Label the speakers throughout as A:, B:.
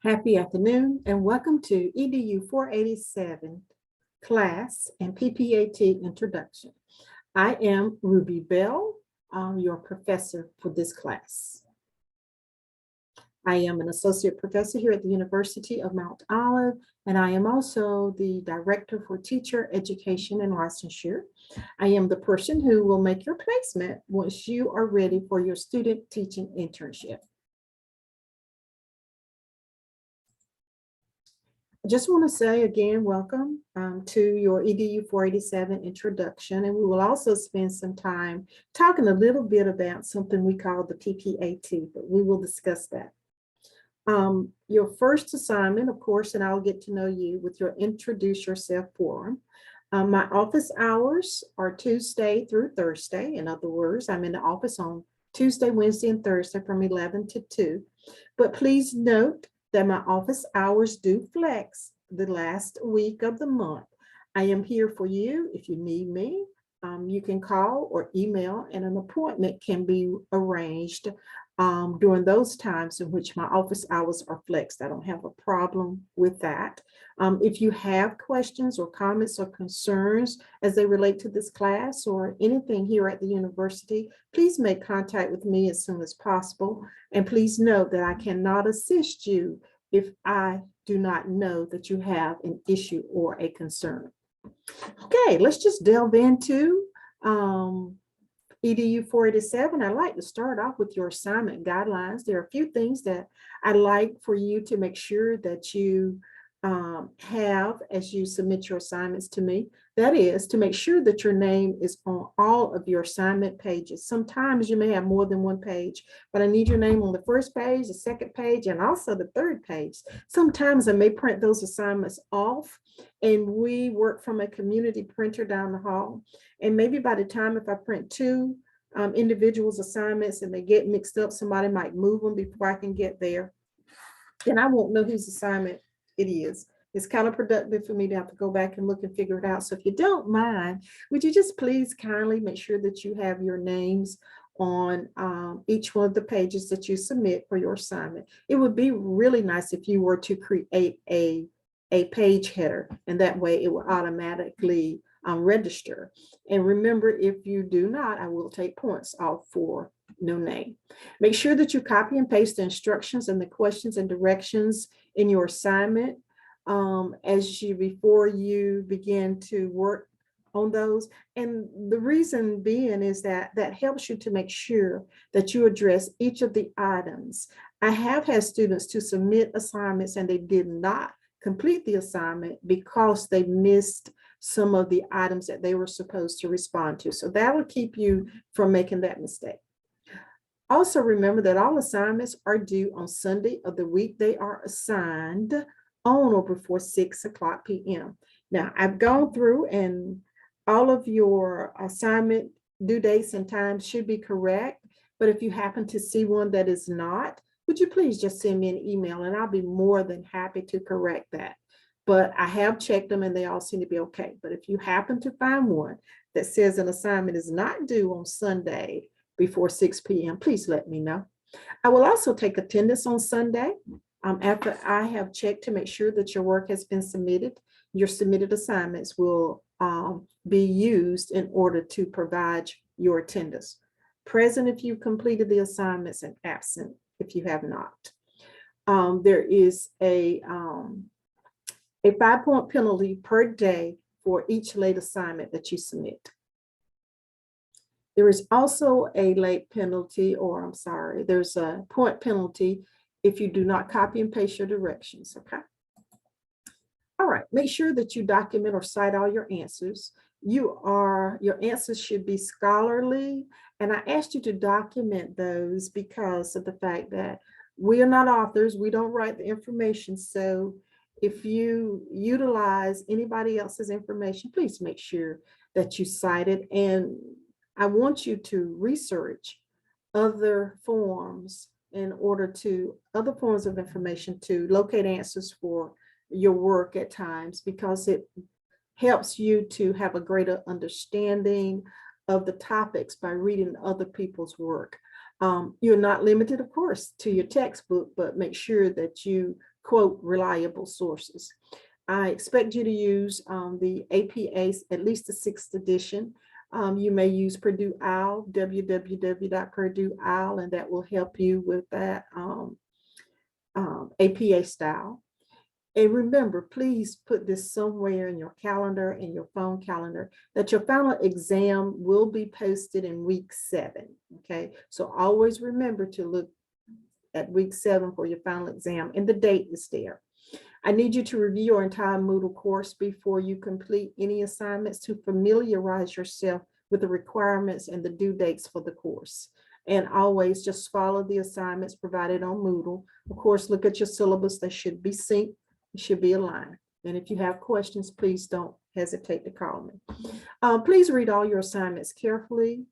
A: Happy afternoon and welcome to EDU 487 class and PPAT introduction. I am Ruby Bell, your professor for this class. I am an associate professor here at the University of Mount Olive, and I am also the director for teacher education and licensure. I am the person who will make your placement once you are ready for your student teaching internship. I just want to say again, welcome to your EDU 487 introduction, and we will also spend some time talking a little bit about something we call the PPAT, but we will discuss that. Your first assignment, of course, and I'll get to know you with your introduce yourself forum. My office hours are Tuesday through Thursday. In other words, I'm in the office on Tuesday, Wednesday, and Thursday from 11 to 2. But please note that my office hours do flex the last week of the month. I am here for you if you need me. You can call or email, and an appointment can be arranged during those times in which my office hours are flexed. I don't have a problem with that. If you have questions or comments or concerns as they relate to this class or anything here at the university, please make contact with me as soon as possible. And please note that I cannot assist you if I do not know that you have an issue or a concern. Okay, let's just delve into EDU 487. I'd like to start off with your assignment guidelines. There are a few things that I'd like for you to make sure that you have as you submit your assignments to me. That is to make sure that your name is on all of your assignment pages. Sometimes you may have more than one page, but I need your name on the first page, the second page, and also the third page. Sometimes I may print those assignments off, and we work from a community printer down the hall. And maybe by the time if I print two individuals' assignments and they get mixed up, somebody might move them before I can get there. Then I won't know whose assignment it is. It's counterproductive for me to have to go back and look and figure it out. So if you don't mind, would you just please kindly make sure that you have your names on each one of the pages that you submit for your assignment. It would be really nice if you were to create a page header, and that way it will automatically register. And remember, if you do not, I will take points off for no name. Make sure that you copy and paste the instructions and the questions and directions in your assignment before you begin to work on those. And the reason being is that helps you to make sure that you address each of the items. I have had students to submit assignments and they did not complete the assignment because they missed some of the items that they were supposed to respond to. So that will keep you from making that mistake. Also remember that all assignments are due on Sunday of the week they are assigned on or before 6 o'clock p.m. Now, I've gone through and all of your assignment due dates and times should be correct, but if you happen to see one that is not, would you please just send me an email and I'll be more than happy to correct that. But I have checked them and they all seem to be okay. But if you happen to find one that says an assignment is not due on Sunday before 6 p.m., please let me know. I will also take attendance on Sunday after I have checked to make sure that your work has been submitted. Your submitted assignments will be used in order to provide your attendance. Present if you completed the assignments and absent if you have not. There is a 5-point penalty per day for each late assignment that you submit. There is also a late penalty, there's a point penalty if you do not copy and paste your directions, okay? All right, make sure that you document or cite all your answers. Your answers should be scholarly, and I asked you to document those because of the fact that we are not authors, we don't write the information. So if you utilize anybody else's information, please make sure that you cite it. And I want you to research other forms other forms of information to locate answers for your work at times, because it helps you to have a greater understanding of the topics by reading other people's work. You're not limited, of course, to your textbook, but make sure that you quote, reliable sources. I expect you to use the APA, at least the 6th edition. You may use Purdue OWL, www.purdue.owl, and that will help you with that APA style. And remember, please put this somewhere in your calendar, in your phone calendar, that your final exam will be posted in week 7. Okay, so always remember to look at week 7 for your final exam, and the date is there. I need you to review your entire Moodle course before you complete any assignments to familiarize yourself with the requirements and the due dates for the course. And always just follow the assignments provided on Moodle. Of course, look at your syllabus. They should be synced. It should be aligned. And if you have questions, please don't hesitate to call me. Please read all your assignments carefully.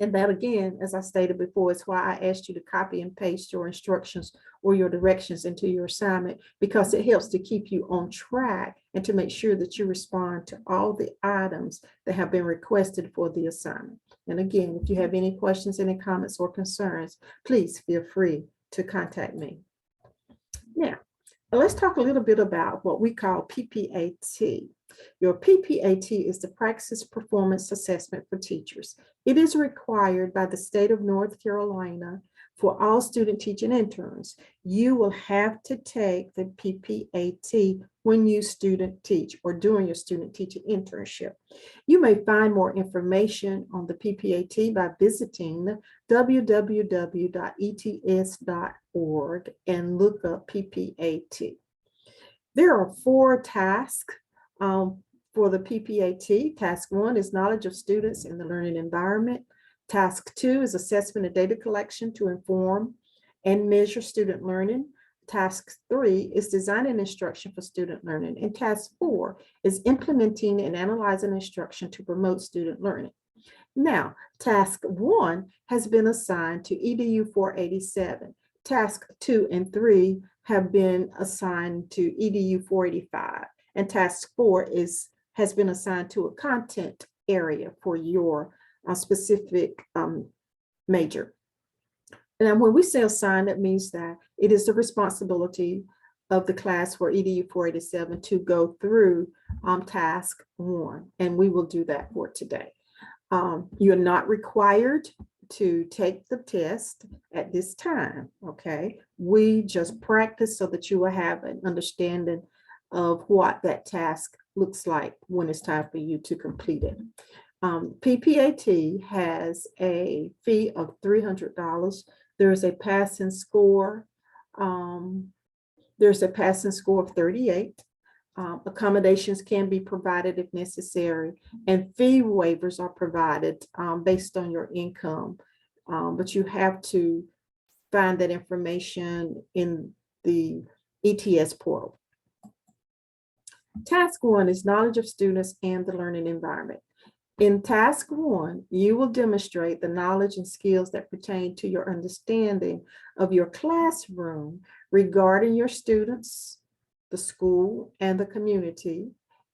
A: And that, again, as I stated before, is why I asked you to copy and paste your instructions or your directions into your assignment, because it helps to keep you on track and to make sure that you respond to all the items that have been requested for the assignment. And again, if you have any questions, any comments or concerns, please feel free to contact me. Now, let's talk a little bit about what we call PPAT. Your PPAT is the Praxis Performance Assessment for Teachers. It is required by the state of North Carolina for all student teaching interns. You will have to take the PPAT when you student teach or during your student teaching internship. You may find more information on the PPAT by visiting www.ets.org and look up PPAT. There are 4 tasks for the PPAT. Task 1 is knowledge of students in the learning environment. Task 2 is assessment and data collection to inform and measure student learning. Task 3 is designing instruction for student learning. And task 4 is implementing and analyzing instruction to promote student learning. Now, task 1 has been assigned to EDU 487. Task 2 and 3 have been assigned to EDU 485. And task 4 has been assigned to a content area for your specific major. And when we say assigned, that means that it is the responsibility of the class for EDU 487 to go through task 1, and we will do that for today. You're not required to take the test at this time, okay? We just practice so that you will have an understanding of what that task looks like when it's time for you to complete it. PPAT has a fee of $300. There's a passing score. There's a passing score of 38. Accommodations can be provided if necessary, and fee waivers are provided based on your income. But you have to find that information in the ETS portal. Task 1 is knowledge of students and the learning environment. In task 1, you will demonstrate the knowledge and skills that pertain to your understanding of your classroom regarding your students, the school, and the community,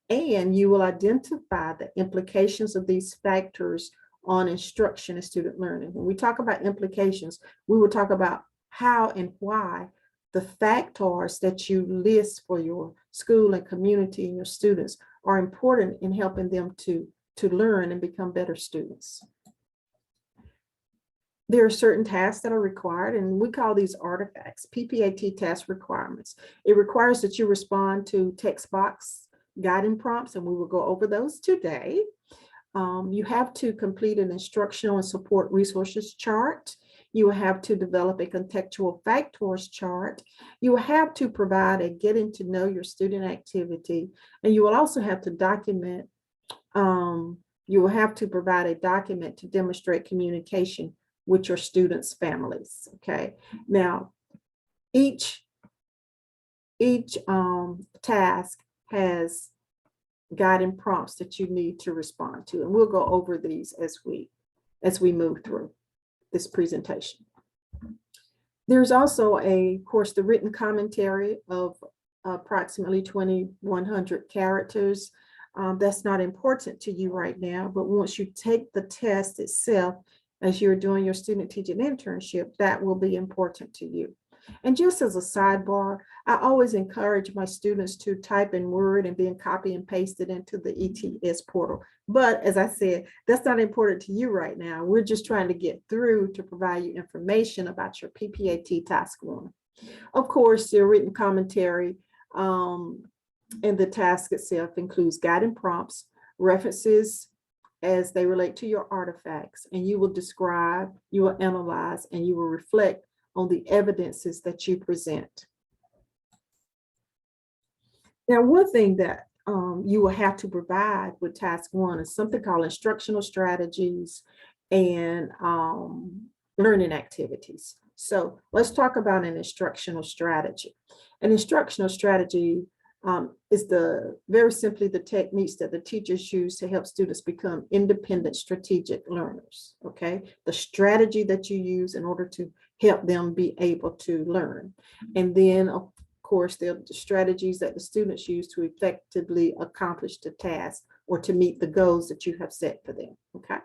A: and you will identify the implications of these factors on instruction and student learning. When we talk about implications, we will talk about how and why the factors that you list for your school and community and your students are important in helping them to learn and become better students. There are certain tasks that are required, and we call these artifacts, PPAT task requirements. It requires that you respond to text box guiding prompts, and we will go over those today. You have to complete an instructional and support resources chart. You will have to develop a contextual factors chart. You will have to provide a getting to know your student activity, and you will also have to document, you will have to provide a document to demonstrate communication with your students' families, okay? Now, each task has guiding prompts that you need to respond to, and we'll go over these as we move through this presentation. There's also of course, the written commentary of approximately 2,100 characters. That's not important to you right now, but once you take the test itself, as you're doing your student teaching internship, that will be important to you. And just as a sidebar, I always encourage my students to type in Word and then copy and paste it into the ETS portal. But as I said, that's not important to you right now. We're just trying to get through to provide you information about your PPAT task 1. Of course, your written commentary and the task itself includes guiding prompts, references as they relate to your artifacts, and you will describe, you will analyze, and you will reflect on the evidences that you present. Now, one thing that you will have to provide with task 1 is something called instructional strategies and learning activities. So let's talk about an instructional strategy. An instructional strategy is very simply the techniques that the teachers use to help students become independent strategic learners, okay? The strategy that you use in order to help them be able to learn. And then, of course, there are the strategies that the students use to effectively accomplish the task or to meet the goals that you have set for them, okay?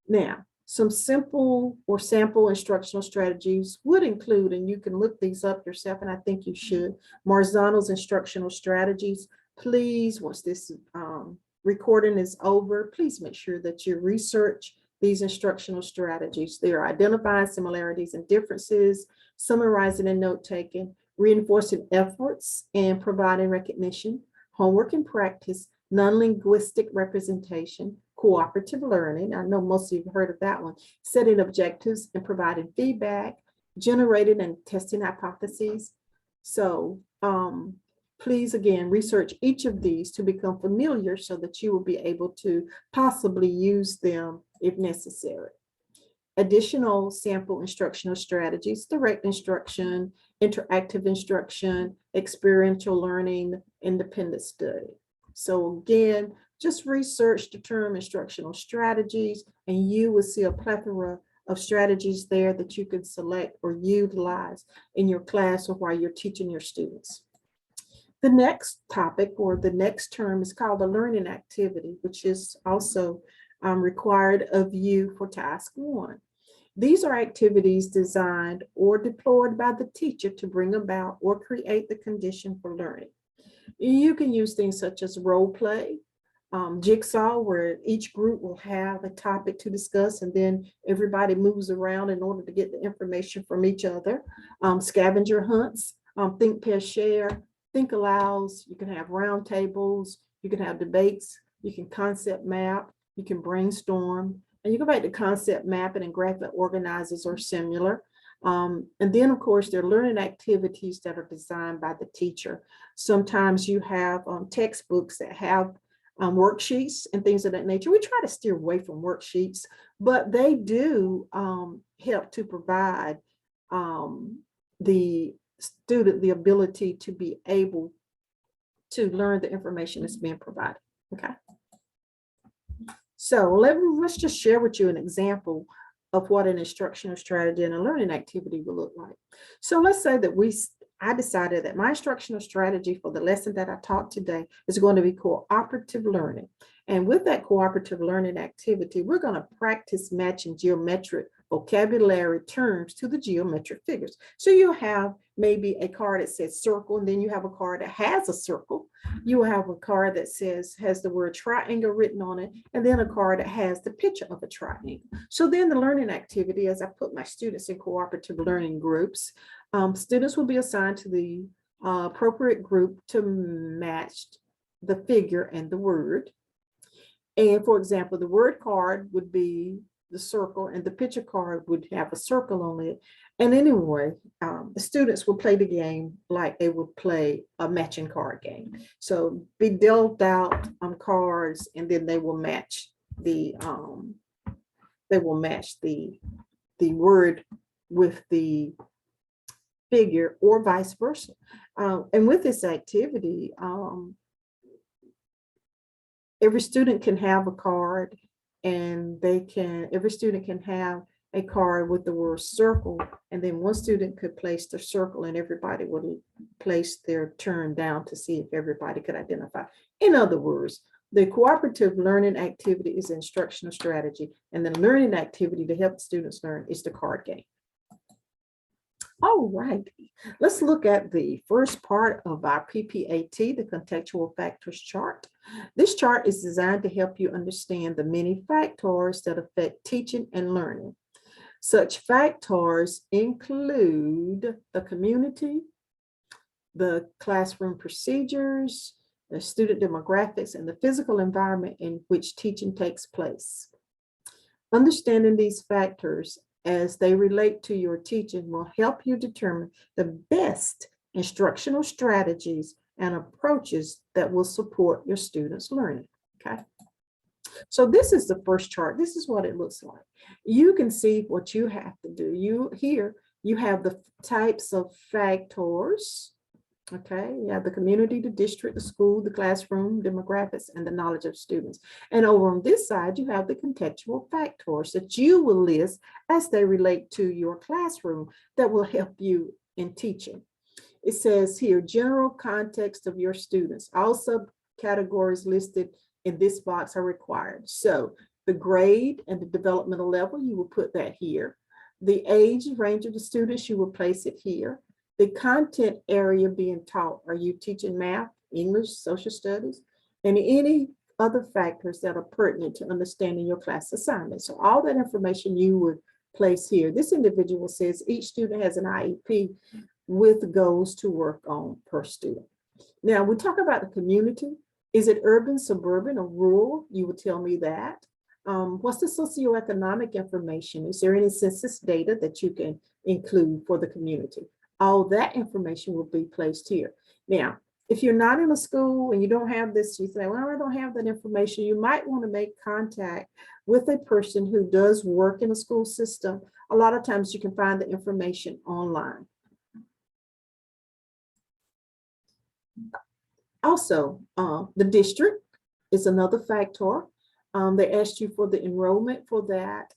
A: Now, some simple or sample instructional strategies would include, and you can look these up yourself, and I think you should, Marzano's instructional strategies. Please, once this recording is over, please make sure that you research these instructional strategies. They are identifying similarities and differences, summarizing and note-taking, reinforcing efforts and providing recognition, homework and practice, non-linguistic representation, cooperative learning. I know most of you have heard of that one. Setting objectives and providing feedback, generating and testing hypotheses. So please, again, research each of these to become familiar so that you will be able to possibly use them if necessary. Additional sample instructional strategies: direct instruction, interactive instruction, experiential learning, independent study. So again, just research the term instructional strategies, and you will see a plethora of strategies there that you can select or utilize in your class or while you're teaching your students. The next topic or the next term is called a learning activity, which is also required of you for task 1. These are activities designed or deployed by the teacher to bring about or create the condition for learning. You can use things such as role play, jigsaw, where each group will have a topic to discuss and then everybody moves around in order to get the information from each other. Scavenger hunts, think, pair, share, think alouds. You can have round tables, you can have debates, you can concept map, you can brainstorm, and you go back to concept mapping and graphic organizers are similar. And then, of course, there are learning activities that are designed by the teacher. Sometimes you have textbooks that have worksheets and things of that nature. We try to steer away from worksheets, but they do help to provide the student the ability to be able to learn the information that's being provided, okay? So let's just share with you an example of what an instructional strategy and a learning activity will look like. So let's say that I decided that my instructional strategy for the lesson that I taught today is going to be cooperative learning. And with that cooperative learning activity, we're going to practice matching geometric vocabulary terms to the geometric figures. So you'll have maybe a card that says circle, and then you have a card that has a circle. You will have a card that has the word triangle written on it, and then a card that has the picture of a triangle. So then the learning activity, as I put my students in cooperative learning groups, students will be assigned to the appropriate group to match the figure and the word. And for example, the word card would be the circle and the picture card would have a circle on it. And anyway, the students will play the game like they would play a matching card game. So be dealt out cards, and then they will match the word with the figure or vice versa. And with this activity, every student can have a card, and every student can have a card with the word circle, and then one student could place the circle and everybody would place their turn down to see if everybody could identify. In other words, the cooperative learning activity is instructional strategy, and the learning activity to help students learn is the card game. All right, let's look at the first part of our PPAT, the contextual factors chart. This chart is designed to help you understand the many factors that affect teaching and learning. Such factors include the community, the classroom procedures, the student demographics, and the physical environment in which teaching takes place. Understanding these factors as they relate to your teaching will help you determine the best instructional strategies and approaches that will support your students' learning. Okay. So this is the first chart. This is what it looks like. You can see what you have to do. You have the types of factors. Okay, you have the community, the district, the school, the classroom, demographics, and the knowledge of students. And over on this side, you have the contextual factors that you will list as they relate to your classroom that will help you in teaching. It says here, general context of your students. All subcategories listed in this box are required. So the grade and the developmental level, you will put that here. The age range of the students, you will place it here. The content area being taught, are you teaching math, English, social studies, and any other factors that are pertinent to understanding your class assignment. So all that information you would place here. This individual says each student has an IEP with goals to work on per student. Now we talk about the community. Is it urban, suburban, or rural? You would tell me that. What's the socioeconomic information? Is there any census data that you can include for the community? All that information will be placed here. Now, if you're not in a school and you don't have this, you say, well, I don't have that information. You might want to make contact with a person who does work in a school system. A lot of times you can find the information online. Also, the district is another factor. They asked you for the enrollment for that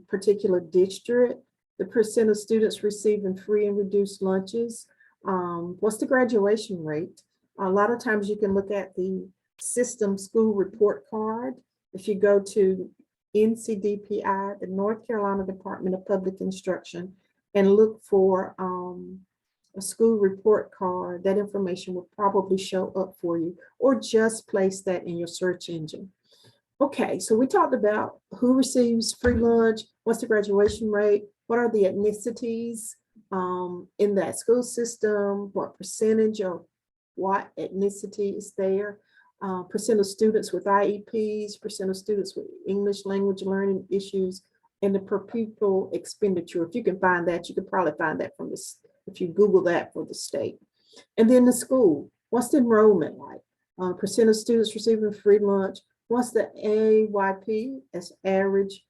A: particular district, the percent of students receiving free and reduced lunches. What's the graduation rate? A lot of times you can look at the system school report card. If you go to NCDPI, the North Carolina Department of Public Instruction, and look for a school report card, that information will probably show up for you, or just place that in your search engine. Okay, so we talked about who receives free lunch, what's the graduation rate, what are the ethnicities in that school system, what percentage of what ethnicity is there, percent of students with IEPs, percent of students with English language learning issues, and the per pupil expenditure. If you can find that, you could probably find that from this, if you Google that for the state. And then the school, what's the enrollment like? Percent of students receiving free lunch. What's the AYP, as average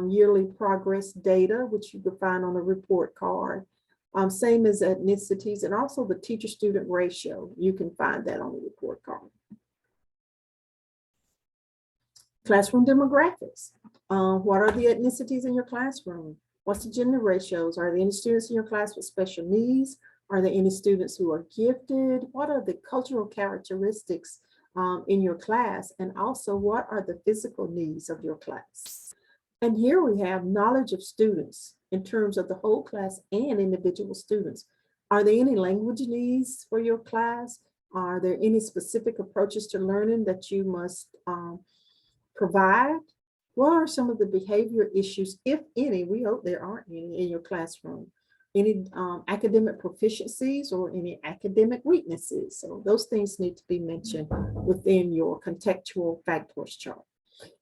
A: yearly progress data, which you can find on a report card. Same as ethnicities, and also the teacher-student ratio. You can find that on the report card. Classroom demographics. What are the ethnicities in your classroom? What's the gender ratios? Are there any students in your class with special needs? Are there any students who are gifted? What are the cultural characteristics in your class? And also, what are the physical needs of your class? And here we have knowledge of students in terms of the whole class and individual students. Are there any language needs for your class? Are there any specific approaches to learning that you must provide? What are some of the behavior issues, if any? We hope there aren't any in your classroom. Any academic proficiencies or any academic weaknesses? So those things need to be mentioned within your contextual factors chart.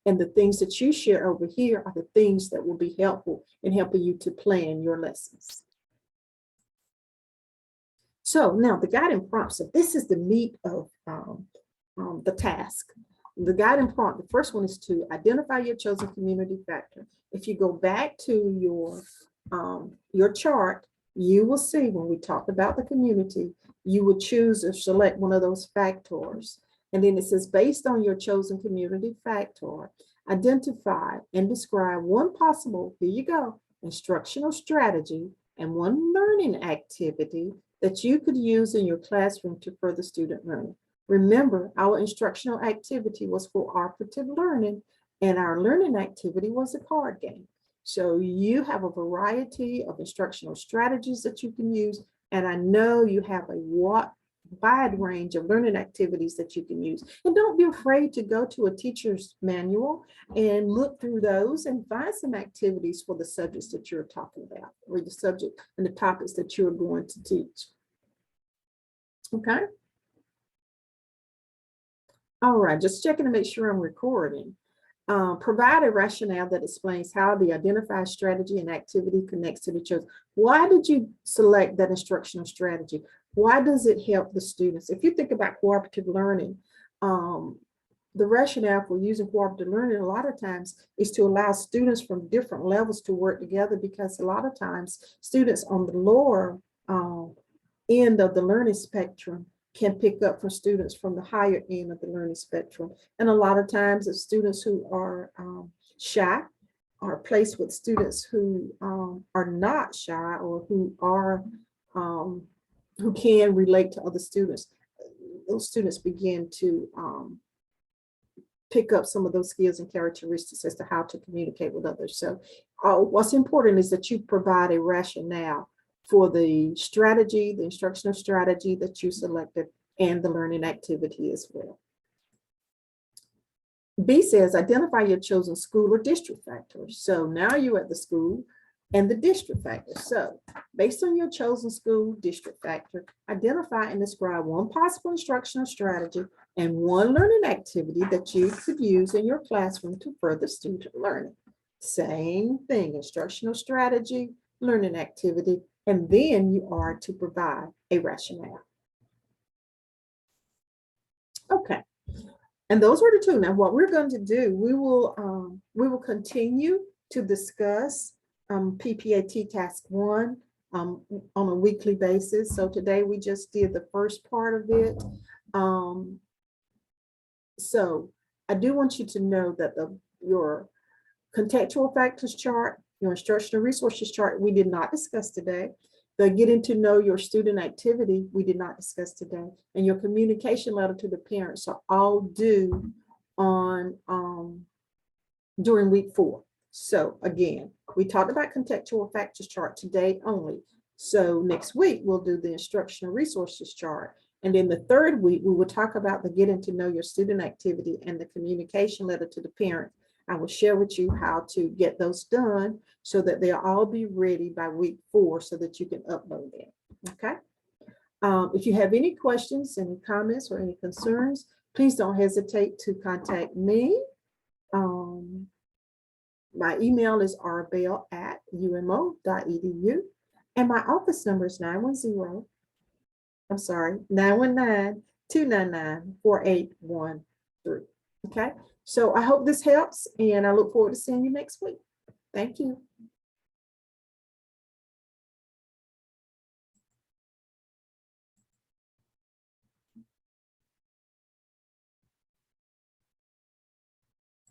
A: And the things that you share over here are the things that will be helpful in helping you to plan your lessons. So now the guiding prompt. So this is the meat of the task. The guiding prompt, the first one is to identify your chosen community factor. If you go back to your chart, you will see when we talked about the community, you would choose or select one of those factors. And then it says, based on your chosen community factor, identify and describe one possible, here you go, instructional strategy and one learning activity that you could use in your classroom to further student learning. Remember, our instructional activity was cooperative learning, and our learning activity was a card game. So you have a variety of instructional strategies that you can use. And I know you have a wide range of learning activities that you can use. And don't be afraid to go to a teacher's manual and look through those and find some activities for the subjects that you're talking about, or the subject and the topics that you're going to teach. Okay. All right, just checking to make sure I'm recording. Provide a rationale that explains how the identified strategy and activity connects to the children. Why did you select that instructional strategy? Why does it help the students? If you think about cooperative learning, the rationale for using cooperative learning a lot of times is to allow students from different levels to work together, because a lot of times students on the lower end of the learning spectrum can pick up from students from the higher end of the learning spectrum. And a lot of times if students who are shy are placed with students who are not shy, or who are who can relate to other students, those students begin to pick up some of those skills and characteristics as to how to communicate with others. So what's important is that you provide a rationale for the strategy, the instructional strategy that you selected, and the learning activity as well. B says, identify your chosen school or district factors. So now you're at the school and the district factor. So based on your chosen school district factor, identify and describe one possible instructional strategy and one learning activity that you could use in your classroom to further student learning. Same thing, instructional strategy, learning activity, and then you are to provide a rationale. Okay, and those were the two. Now, what we're going to do, we will continue to discuss PPAT task 1 on a weekly basis. So today we just did the first part of it. So I do want you to know that your contextual factors chart, your instructional resources chart, we did not discuss today. The getting to know your student activity, we did not discuss today. And your communication letter to the parents are all due on during week 4. So again, we talked about contextual factors chart today only. So next week, we'll do the instructional resources chart. And then the third week, we will talk about the getting to know your student activity and the communication letter to the parent. I will share with you how to get those done so that they'll all be ready by week 4 so that you can upload them. Okay. If you have any questions, any comments, or any concerns, please don't hesitate to contact me. My email is rbell@umo.edu, and my office number is 919-299-4813. Okay, so I hope this helps, and I look forward to seeing you next week. Thank you.